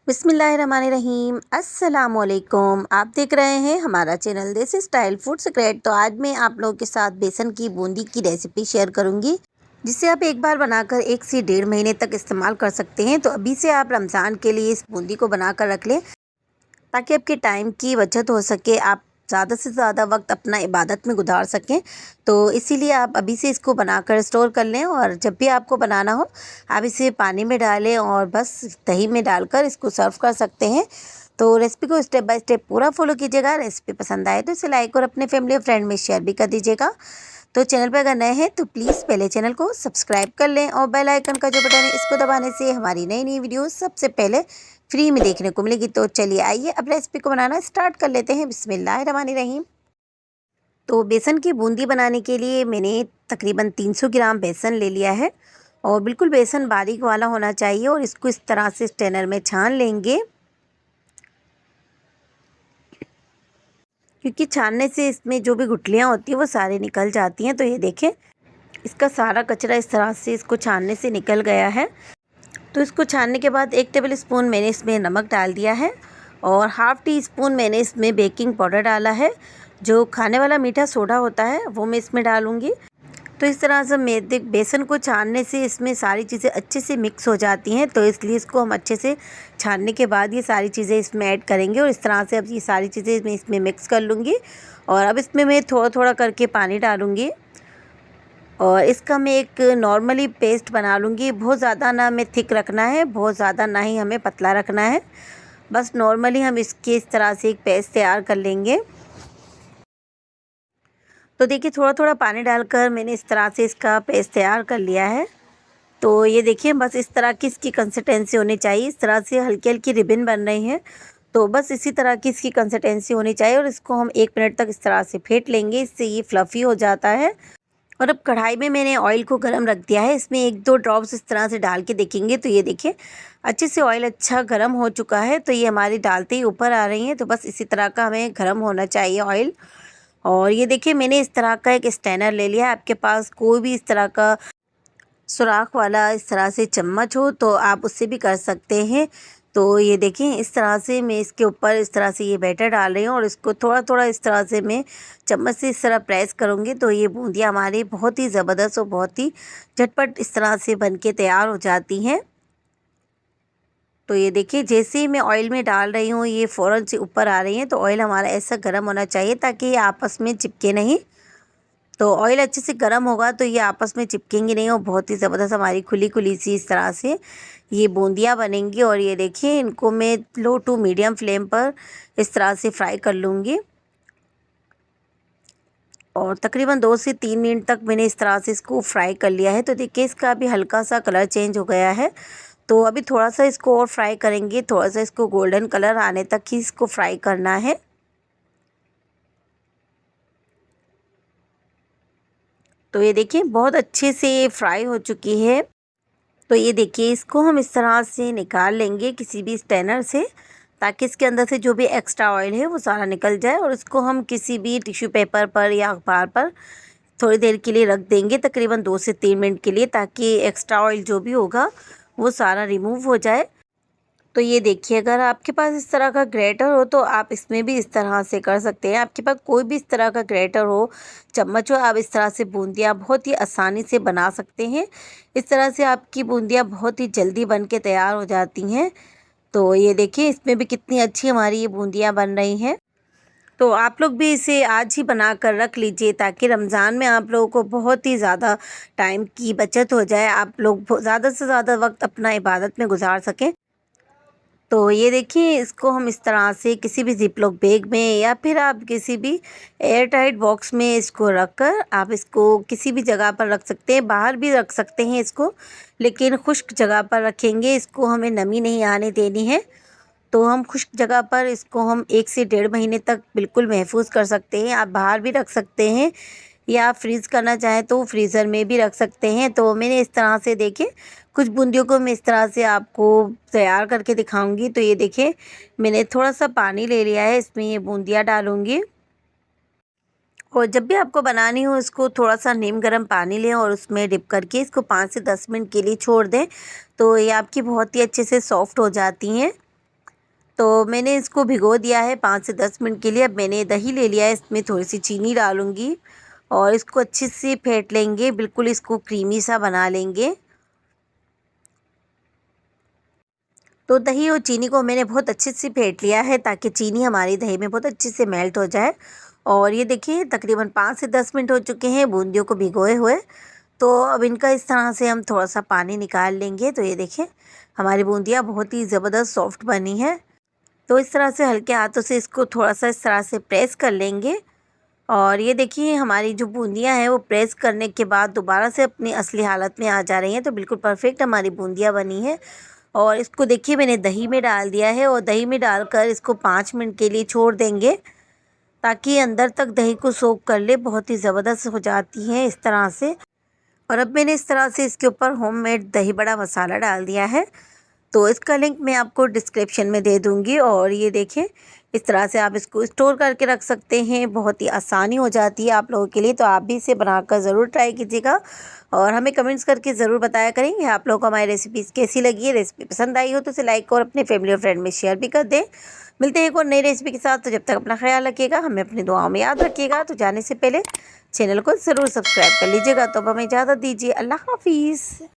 बिस्मिल्लाहिर्रहमानिर्रहीम अस्सलामुअलैकुम। आप देख रहे हैं हमारा चैनल देसी स्टाइल फूड सीक्रेट। तो आज मैं आप लोगों के साथ बेसन की बूंदी की रेसिपी शेयर करूंगी, जिसे आप एक बार बनाकर 1 से 1.5 महीने तक इस्तेमाल कर सकते हैं। तो अभी से आप रमज़ान के लिए इस बूंदी को बनाकर रख लें, ताकि आपके टाइम की बचत हो सके, आप ज़्यादा से ज़्यादा वक्त अपना इबादत में गुजार सकें। तो इसीलिए आप अभी से इसको बनाकर स्टोर कर लें, और जब भी आपको बनाना हो आप इसे पानी में डालें और बस दही में डालकर इसको सर्व कर सकते हैं। तो रेसिपी को स्टेप बाय स्टेप पूरा फॉलो कीजिएगा। रेसिपी पसंद आए तो इसे लाइक और अपने फैमिली और फ्रेंड में शेयर भी कर दीजिएगा। तो चैनल पर अगर नए हैं तो प्लीज़ पहले चैनल को सब्सक्राइब कर लें, और बेल आइकन का जो बटन है इसको दबाने से हमारी नई नई वीडियो सबसे पहले फ्री में देखने को मिलेगी। तो चलिए आइए अब रेसिपी को बनाना स्टार्ट कर लेते हैं। बिस्मिल्लाहिर्रहमानिर्रहीम। तो बेसन की बूंदी बनाने के लिए मैंने तकरीबन 300 ग्राम बेसन ले लिया है, और बिल्कुल बेसन बारीक वाला होना चाहिए। और इसको इस तरह से स्ट्रेनर में छान लेंगे, क्योंकि छानने से इसमें जो भी गुठलियाँ होती हैं वो सारी निकल जाती हैं। तो ये देखें, इसका सारा कचरा इस तरह से इसको छानने से निकल गया है। तो इसको छानने के बाद 1 टेबल स्पून मैंने इसमें नमक डाल दिया है, और ½ टी स्पून मैंने इसमें बेकिंग पाउडर डाला है। जो खाने वाला मीठा सोडा होता है वो मैं इसमें डालूँगी। तो इस तरह से बेसन को छानने से इसमें सारी चीज़ें अच्छे से मिक्स हो जाती हैं। तो इसलिए इसको हम अच्छे से छानने के बाद ये सारी चीज़ें इसमें ऐड करेंगे, और इस तरह से अब ये सारी चीज़ें मैं इसमें मिक्स कर लूँगी। और अब इसमें मैं थोड़ा थोड़ा करके पानी डालूँगी, और इसका मैं एक नॉर्मली पेस्ट बना लूँगी। बहुत ज़्यादा ना हमें थिक रखना है, बहुत ज़्यादा ना ही हमें पतला रखना है। बस नॉर्मली हम इसके इस तरह से एक पेस्ट तैयार कर लेंगे। तो देखिए, थोड़ा थोड़ा पानी डालकर मैंने इस तरह से इसका पेस्ट तैयार कर लिया है। तो ये देखिए, बस इस तरह की इसकी कंसिस्टेंसी होनी चाहिए। इस तरह से हल्की हल्की रिबन बन रही हैं, तो बस इसी तरह की इसकी कंसिस्टेंसी होनी चाहिए। और इसको हम 1 मिनट तक इस तरह से फेंट लेंगे, इससे ये फ्लफ़ी हो जाता है। और अब कढ़ाई में मैंने ऑयल को गरम रख दिया है। इसमें 1-2 ड्रॉप्स इस तरह से डाल के देखेंगे, तो ये देखिए अच्छे से ऑयल अच्छा गरम हो चुका है। तो ये हमारी डालते ही ऊपर आ रही हैं। तो बस इसी तरह का हमें गरम होना चाहिए ऑयल। और ये देखिए, मैंने इस तरह का एक स्टैनर ले लिया है। आपके पास कोई भी इस तरह का सुराख वाला इस तरह से चम्मच हो तो आप उससे भी कर सकते हैं। तो ये देखें, इस तरह से मैं इसके ऊपर इस तरह से ये बैटर डाल रही हूँ, और इसको थोड़ा थोड़ा इस तरह से मैं चम्मच से इस तरह प्रेस करूँगी। तो ये बूंदियाँ हमारी बहुत ही ज़बरदस्त और बहुत ही झटपट इस तरह से बन के तैयार हो जाती हैं। तो ये देखिए, जैसे ही मैं ऑयल में डाल रही हूँ ये फ़ौरन से ऊपर आ रही हैं। तो ऑयल हमारा ऐसा गर्म होना चाहिए ताकि ये आपस में चिपके नहीं। तो ऑयल अच्छे से गर्म होगा तो ये आपस में चिपकेंगी नहीं, और बहुत ही ज़बरदस्त हमारी खुली खुली सी इस तरह से ये बूंदियाँ बनेंगी। और ये देखिए, इनको मैं लो टू मीडियम फ्लेम पर इस तरह से फ्राई कर लूँगी, और तकरीबन 2 से 3 मिनट तक मैंने इस तरह से इसको फ्राई कर लिया है। तो देखिए, इसका अभी हल्का सा कलर चेंज हो गया है। तो अभी थोड़ा सा इसको और फ्राई करेंगे, थोड़ा सा इसको गोल्डन कलर आने तक ही इसको फ्राई करना है। तो ये देखिए, बहुत अच्छे से ये फ्राई हो चुकी है। तो ये देखिए, इसको हम इस तरह से निकाल लेंगे किसी भी स्ट्रेनर से, ताकि इसके अंदर से जो भी एक्स्ट्रा ऑयल है वो सारा निकल जाए। और इसको हम किसी भी टिश्यू पेपर पर या अखबार पर थोड़ी देर के लिए रख देंगे, तकरीबन 2 से 3 मिनट के लिए, ताकि एक्स्ट्रा ऑयल जो भी होगा वो सारा रिमूव हो जाए। तो ये देखिए, अगर आपके पास इस तरह का ग्रेटर हो तो आप इसमें भी इस तरह से कर सकते हैं। आपके पास कोई भी इस तरह का ग्रेटर हो, चम्मच हो, आप इस तरह से बूंदियाँ बहुत ही आसानी से बना सकते हैं। इस तरह से आपकी बूंदियाँ बहुत ही जल्दी बन के तैयार हो जाती हैं। तो ये देखिए, इसमें भी कितनी अच्छी हमारी ये बूंदियाँ बन रही हैं। तो आप लोग भी इसे आज ही बना कर रख लीजिए, ताकि रमज़ान में आप लोगों को बहुत ही ज़्यादा टाइम की बचत हो जाए, आप लोग ज़्यादा से ज़्यादा वक्त अपना इबादत में गुजार सकें। तो ये देखिए, इसको हम इस तरह से किसी भी ज़िप-लॉक बैग में या फिर आप किसी भी एयर टाइट बॉक्स में इसको रख कर आप इसको किसी भी जगह पर रख सकते हैं। बाहर भी रख सकते हैं इसको, लेकिन खुश्क जगह पर रखेंगे। इसको हमें नमी नहीं आने देनी है। तो हम खुश्क जगह पर इसको हम 1 से 1.5 महीने तक बिल्कुल महफूज़ कर सकते हैं। आप बाहर भी रख सकते हैं, या फ्रीज़ करना चाहें तो फ्रीज़र में भी रख सकते हैं। तो मैंने इस तरह से देखिए, कुछ बूंदियों को मैं इस तरह से आपको तैयार करके दिखाऊंगी। तो ये देखिए, मैंने थोड़ा सा पानी ले लिया है, इसमें ये बूंदियाँ डालूंगी। और जब भी आपको बनानी हो, इसको थोड़ा सा नीम गर्म पानी लें और उसमें डिप करके इसको 5 से 10 मिनट के लिए छोड़ दें। तो ये आपकी बहुत ही अच्छे से सॉफ्ट हो जाती हैं। तो मैंने इसको भिगो दिया है 5 से 10 मिनट के लिए। अब मैंने दही ले लिया है, इसमें थोड़ी सी चीनी डालूँगी और इसको अच्छे से फेंट लेंगे, बिल्कुल इसको क्रीमी सा बना लेंगे। तो दही और चीनी को मैंने बहुत अच्छे से फेंट लिया है ताकि चीनी हमारी दही में बहुत अच्छे से मेल्ट हो जाए। और ये देखिए तकरीबन 5 से 10 मिनट हो चुके हैं बूंदियों को भिगोए हुए। तो अब इनका इस तरह से हम थोड़ा सा पानी निकाल लेंगे। तो ये देखिए हमारी बूंदियाँ बहुत ही ज़बरदस्त सॉफ्ट बनी है। तो इस तरह से हल्के हाथों से इसको थोड़ा सा इस तरह से प्रेस कर लेंगे। और ये देखिए हमारी जो बूंदियाँ हैं वो प्रेस करने के बाद दोबारा से अपनी असली हालत में आ जा रही हैं। तो बिल्कुल परफेक्ट हमारी बूंदियाँ बनी है। और इसको देखिए मैंने दही में डाल दिया है और दही में डालकर इसको 5 मिनट के लिए छोड़ देंगे ताकि अंदर तक दही को सोख कर ले। बहुत ही ज़बरदस्त हो जाती है इस तरह से। और अब मैंने इस तरह से इसके ऊपर होममेड दही बड़ा मसाला डाल दिया है। तो इसका लिंक मैं आपको डिस्क्रिप्शन में दे दूँगी। और ये देखें इस तरह से आप इसको स्टोर करके रख सकते हैं, बहुत ही आसानी हो जाती है आप लोगों के लिए। तो आप भी इसे बनाकर ज़रूर ट्राई कीजिएगा और हमें कमेंट्स करके ज़रूर बताया करेंगे आप लोगों को हमारी रेसिपीज़ कैसी लगी है। रेसिपी पसंद आई हो तो इसे लाइक और अपने फैमिली और फ्रेंड में शेयर भी कर दें। मिलते हैं एक और नई रेसिपी के साथ। तो जब तक अपना ख्याल रखिएगा, हमें अपनी दुआओं में याद रखिएगा। तो जाने से पहले चैनल को ज़रूर सब्सक्राइब कर लीजिएगा। तो अब हमें इजाज़त दीजिए। अल्लाह हाफिज़।